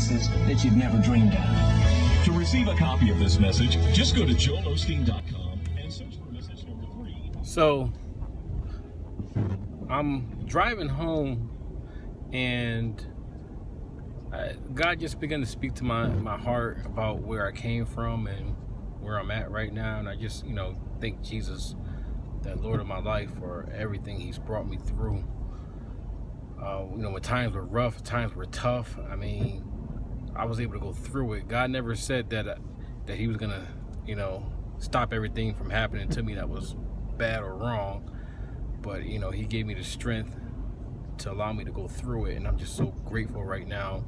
places that you've never dreamed of. To receive a copy of this message, just go to joelosteen.com and search for message number 3. So, I'm driving home, and God just began to speak to my heart about where I came from and where I'm at right now. And I just, thank Jesus, the Lord of my life, for everything He's brought me through. When times were rough, times were tough, I was able to go through it. God never said that He was gonna, stop everything from happening to me that was bad or wrong. But, He gave me the strength to allow me to go through it. And I'm just so grateful right now.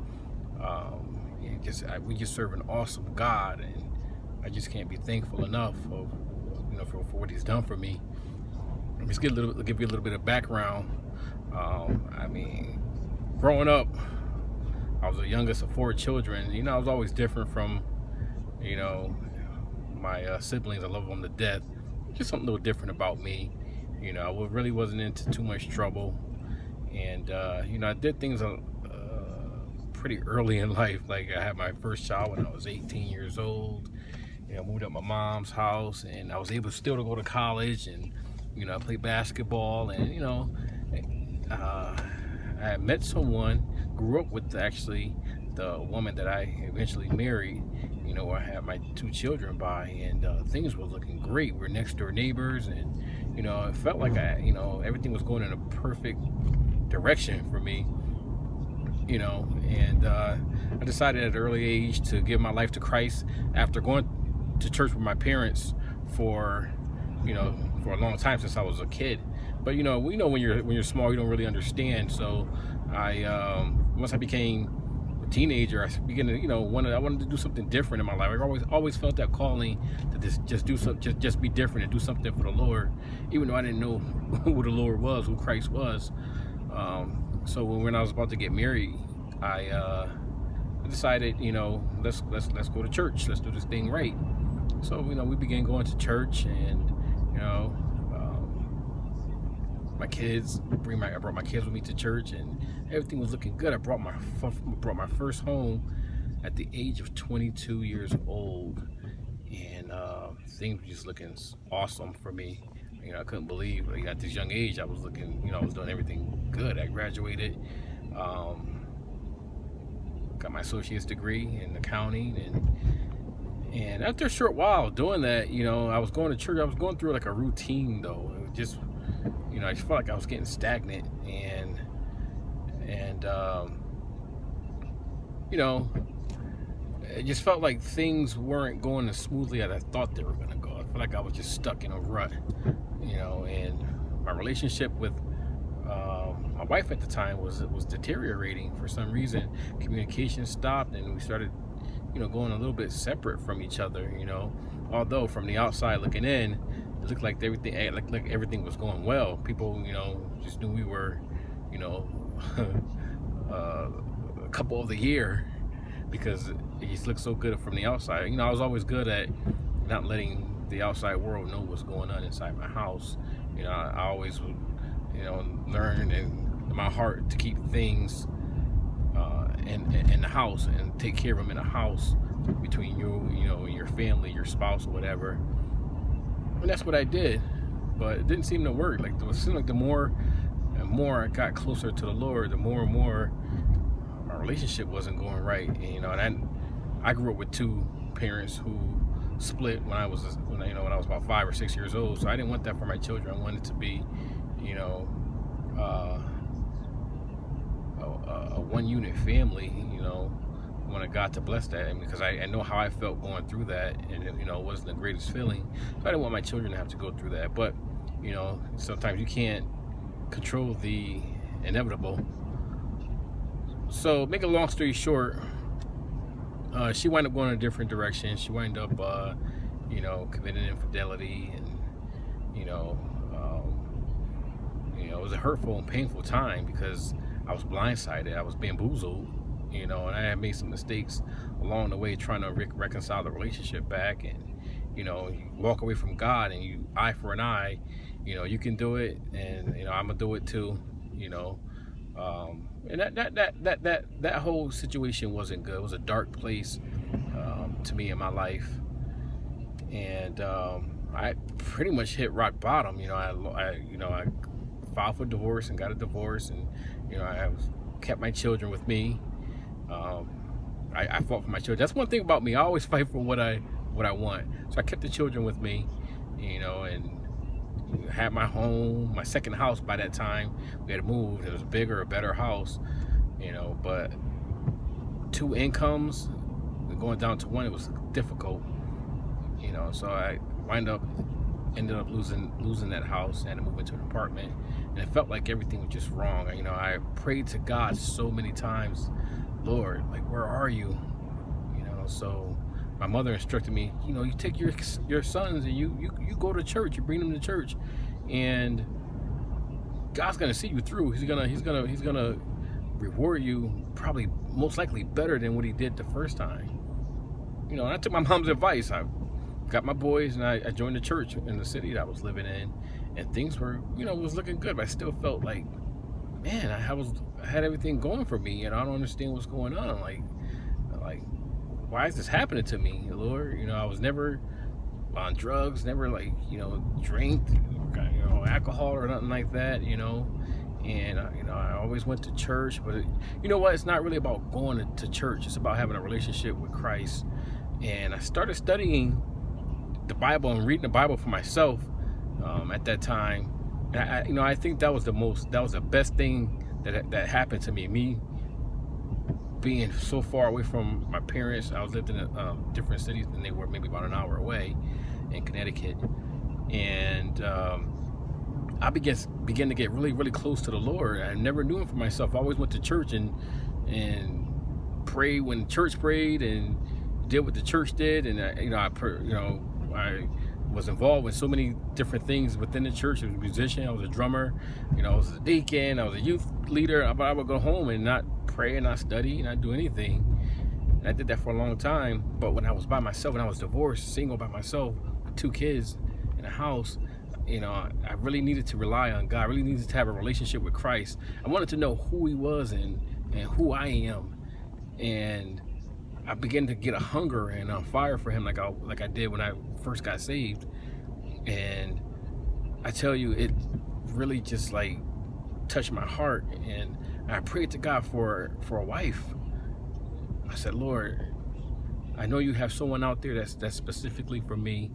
We just serve an awesome God, and I just can't be thankful enough of, for what He's done for me. Just give you a little bit of background. Growing up, I was the youngest of 4 children. I was always different from, my siblings. I love them to death. Just something a little different about me. I really wasn't into too much trouble. And, I did things pretty early in life. Like, I had my first child when I was 18 years old. I moved up my mom's house, and I was able still to go to college, and, I played basketball, and, I had met someone, grew up with actually the woman that I eventually married, where I had my 2 children by, and things were looking great. We're next door neighbors, and, it felt like everything was going in a perfect direction for me, and I decided at an early age to give my life to Christ after going to church with my parents for a long time, since I was a kid. But we know when you're small, you don't really understand. So once I became a teenager, I began to I wanted to do something different in my life. I always felt that calling to just be different and do something for the Lord, even though I didn't know who the Lord was, who Christ was. So when I was about to get married, I decided, let's go to church. Let's do this thing right. So we began going to church, and I brought my kids with me to church, and everything was looking good. I brought my first home at the age of 22 years old, and things were just looking awesome for me. I couldn't believe, at this young age, I was looking, I was doing everything good. I graduated, got my associate's degree in accounting, and after a short while doing that, I was going to church. I was going through like a routine, though. It just, I just felt like I was getting stagnant, and it just felt like things weren't going as smoothly as I thought they were going to go. I felt like I was just stuck in a rut, and my relationship with my wife at the time was deteriorating for some reason. Communication stopped, and we started, going a little bit separate from each other, although from the outside looking in, it looked like everything was going well. People, just knew we were, a couple of the year, because it just looked so good from the outside. I was always good at not letting the outside world know what's going on inside my house. I always would, learn in my heart to keep things in the house and take care of them in the house between you, and your family, your spouse, or whatever. And that's what I did, but it didn't seem to work. It seemed like the more and more I got closer to the Lord, the more and more my relationship wasn't going right. And I grew up with 2 parents who split when I was about 5 or 6 years old. So I didn't want that for my children. I wanted to be, a one-unit family. I wanted God to bless that, because I know how I felt going through that, and it wasn't the greatest feeling. So I didn't want my children to have to go through that. But sometimes you can't control the inevitable. So, make a long story short, she wound up going in a different direction. She wound up, committing infidelity, and it was a hurtful and painful time, because I was blindsided. I was bamboozled, and I had made some mistakes along the way trying to reconcile the relationship back. And you walk away from God, and you eye for an eye. You can do it, and I'm gonna do it too. And that whole situation wasn't good. It was a dark place to me in my life, and I pretty much hit rock bottom. I filed for divorce and got a divorce, and I kept my children with me. I fought for my children. That's one thing about me. I always fight for what I want. So I kept the children with me, and had my home, my second house by that time. We had moved. It was a bigger, a better house, but two incomes going down to one, it was difficult, so I ended up losing that house and moving to an apartment, and it felt like everything was just wrong. I prayed to God so many times, Lord, like, where are you? So my mother instructed me, you take your sons and you go to church, you bring them to church, and God's gonna see you through. He's gonna reward you, probably most likely better than what he did the first time. And I took my mom's advice. I got my boys and I joined the church in the city that I was living in, and things were, was looking good, but I still felt like, man, I had everything going for me, and I don't understand what's going on. Like, why is this happening to me, Lord? I was never on drugs, never drank, alcohol or nothing like that, and I always went to church, but it's not really about going to church. It's about having a relationship with Christ. And I started studying the Bible and reading the Bible for myself at that time. And I think that was the best thing that happened to me being so far away from my parents. I was lived in different cities than they were, maybe about an hour away in Connecticut, and I began to get really, really close to the Lord. I never knew him for myself. I always went to church and prayed when church prayed and did what the church did, and I was involved with so many different things within the church. I was a musician, I was a drummer, I was a deacon, I was a youth leader. But I would go home and not pray and not study and not do anything. And I did that for a long time. But when I was by myself, when I was divorced, single by myself, with 2 kids in a house, I really needed to rely on God. I really needed to have a relationship with Christ. I wanted to know who he was and who I am. And I began to get a hunger and a fire for him like I did when I first got saved. And I tell you, it really just touched my heart. And I prayed to God for a wife. I said, Lord, I know you have someone out there that's specifically for me,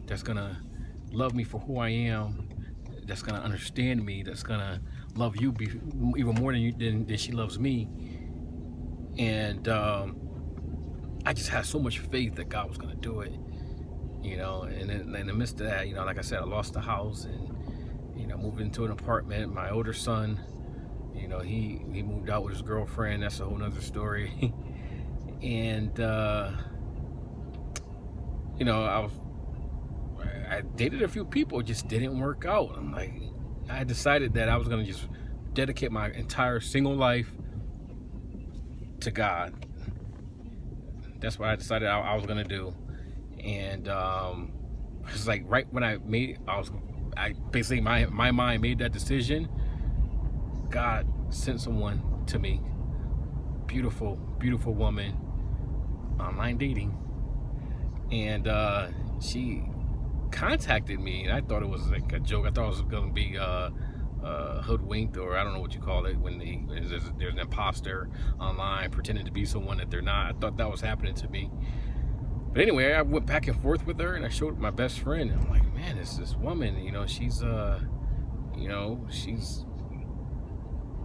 that's gonna love me for who I am, that's gonna understand me, that's gonna love you even more than she loves me. And I just had so much faith that God was gonna do it, and in the midst of that, like I said, I lost the house and, moved into an apartment. My older son, he moved out with his girlfriend. That's a whole nother story. And, I dated a few people, it just didn't work out. I decided that I was gonna just dedicate my entire single life to God. That's what I decided I was gonna do. And it's like right when I basically my mind made that decision, God sent someone to me. Beautiful, beautiful woman, online dating. And she contacted me, and I thought it was like a joke. I thought it was gonna be hoodwinked, or I don't know what you call it, when there's an imposter online pretending to be someone that they're not. I thought that was happening to me. But anyway, I went back and forth with her, and I showed my best friend, and I'm like, man, it's this woman, she's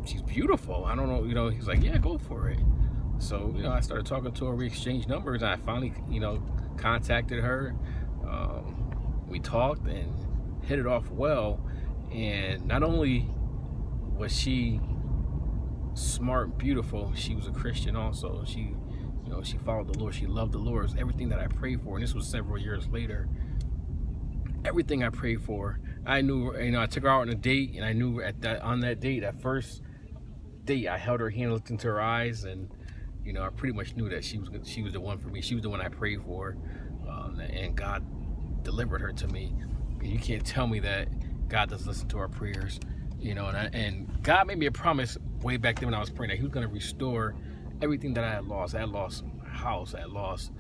she's beautiful. I don't know, he's like, yeah, go for it. So, I started talking to her, we exchanged numbers, and I finally, contacted her. We talked and hit it off well. And not only was she smart, beautiful, she was a Christian also. She followed the Lord. She loved the Lord. It was everything that I prayed for. And this was several years later. Everything I prayed for, I knew. I took her out on a date, and I knew on that date, that first date, I held her hand, looked into her eyes, and I pretty much knew that she was the one for me. She was the one I prayed for, and God delivered her to me. And you can't tell me that God doesn't listen to our prayers, and God made me a promise way back then when I was praying that he was going to restore everything that I had lost. I had lost my house. I had lost,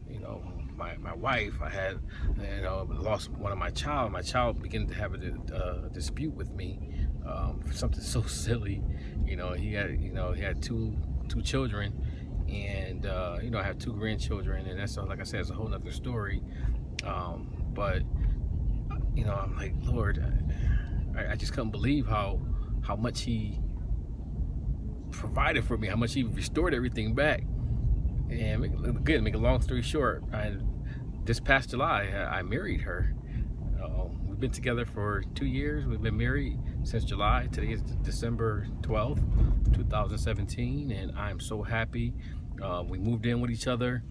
you know, my wife. I had, you know, lost one of my child. My child began to have a dispute with me for something so silly. You know, he had two children, and you know, I have 2 grandchildren, and that's, like I said, it's a whole nother story. But you know, I'm like, Lord, I just couldn't believe how much he provided for me, how much he restored everything back. And make a long story short, this past July I married her. We've been together for 2 years. We've been married since July. Today is December 12th, 2017, and I'm so happy. We moved in with each other.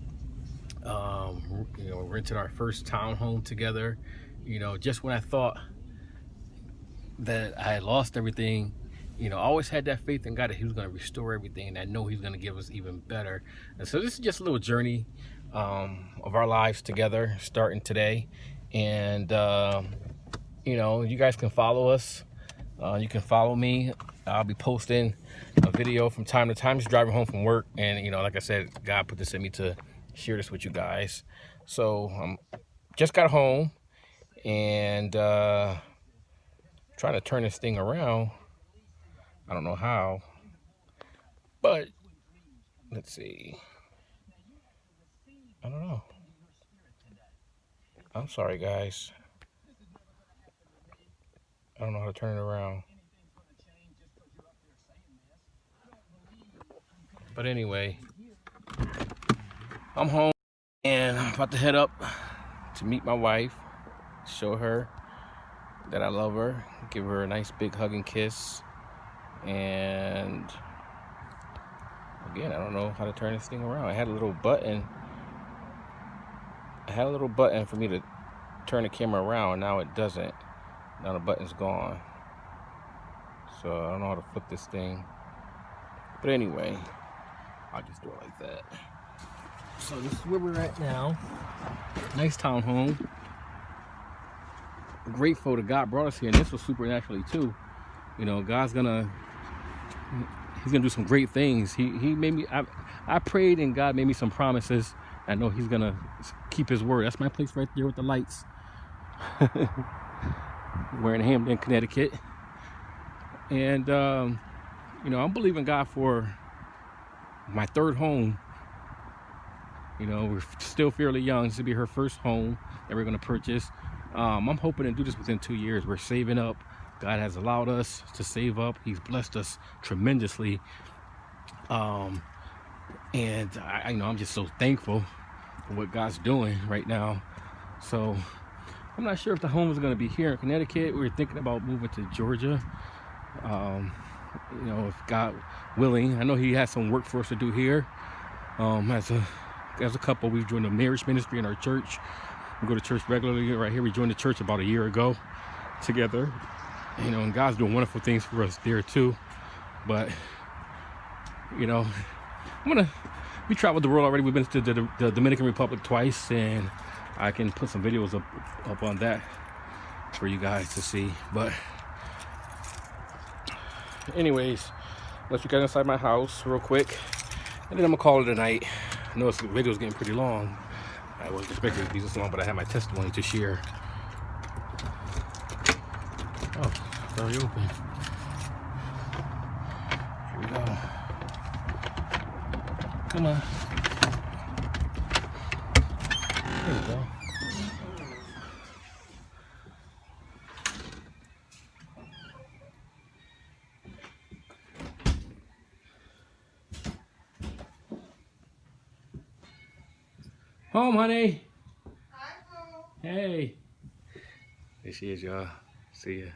You know, rented our first townhome together. You know, just when I thought that I had lost everything, you know, I always had that faith in God that he was going to restore everything, and I know he's going to give us even better. And so this is just a little journey of our lives together, starting today. And you know, you guys can follow us. You can follow me. I'll be posting a video from time to time, just driving home from work. And you know, like I said, God put this in me to share this with you guys. So just got home, and trying to turn this thing around. I don't know how, but let's see. I don't know. I'm sorry, guys. I don't know how to turn it around. But anyway, I'm home, and I'm about to head up to meet my wife, show her that I love her, give her a nice big hug and kiss. And again, I don't know how to turn this thing around. I had a little button for me to turn the camera around, and now it doesn't. Now the button's gone. So I don't know how to flip this thing. But anyway, I'll just do it like that. So this is where we're at now. Nice townhome. Grateful that God brought us here, and this was supernaturally too. You know, he's gonna do some great things. He made me, I prayed, and God made me some promises. I know he's gonna keep his word. That's my place right there with the lights. We're in Hamden, Connecticut. And you know, I'm believing God for my 3rd home. You know, we're still fairly young. This will be her first home that we're gonna purchase. I'm hoping to do this within 2 years. We're saving up. God has allowed us to save up. He's blessed us tremendously. And I you know, I'm just so thankful for what God's doing right now. So I'm not sure if the home is going to be here in Connecticut. We were thinking about moving to Georgia. You know, if God willing. I know he has some work for us to do here. As a couple, we've joined the marriage ministry in our church. We go to church regularly right here. We joined the church about a year ago together. You know, and God's doing wonderful things for us there too. But you know, we traveled the world already. We've been to the Dominican Republic twice, and I can put some videos up on that for you guys to see. But anyways, let's get inside my house real quick, and then I'm gonna call it a night. I know this video is getting pretty long. I wasn't expecting it to be this long, but I have my testimony to share. Oh, it's already open. Here we go. Come on. There we go. Home, honey. Hi, Boo. Hey. There she is, y'all. See ya.